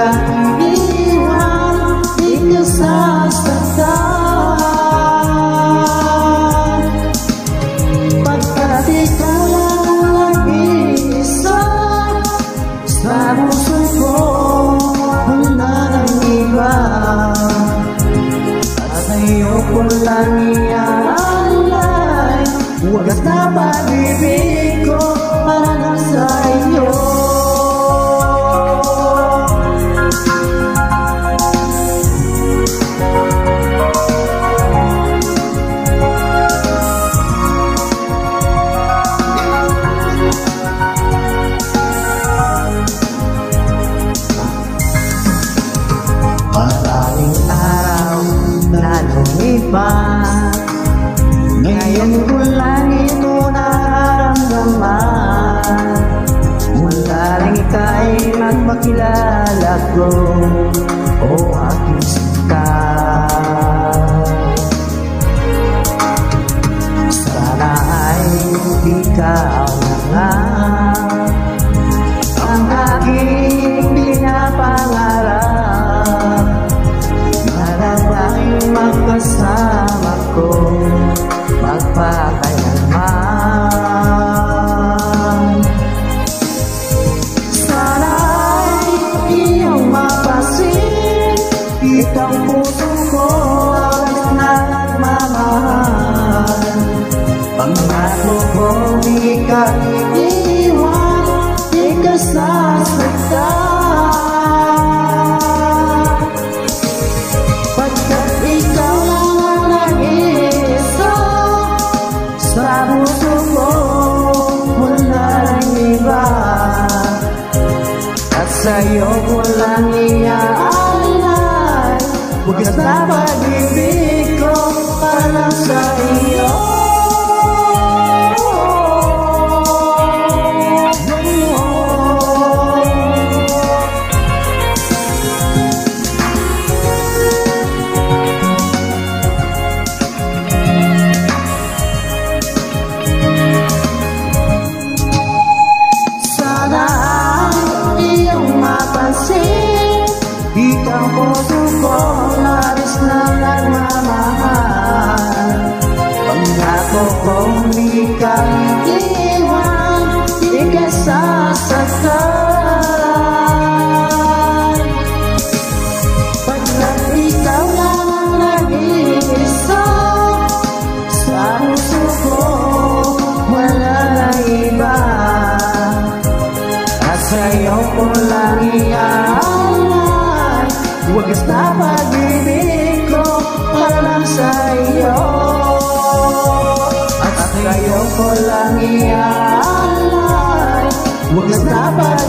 ka iiwan, di ka sasaktan. Pagkat ikaw lang ang nag-iisa sa puso ko, wala nang iba. At sa'yo ko lang iaalay, wagas na pag-ibig ko para lang sa'yo. Maraming araw na lumipas, ngayon ko lang ito nararamdaman. Mula lang ika'y magpakilala ko, o aking sinta. Sana ay ikaw na nga ang aking pinapangarap, narabang magkasama ko magpakailanman. Sana ay iyong mapasin, itong puso ko ang nagmamahal. Pangako kong di ka iiwan, di ka sasaktan. Pagkat ikaw lang ang nag-iisa sa puso ko, wala nang iba. At sa'yo ko lang iaalay, wagas na pag-ibig ko para lang sa iyo. Itang puso ko, labis na nagmamahal. Pangako kong di ka iiwan, di ka sasaktan. Pagkat ikaw lang ang nag-iisa sa puso ko, wala nang iba. At sa'yo ko lang iaalay, wagas na pag-ibig ko para lang sa'yo. At sa'yo ko lang iaalay, wagas na pag-ibig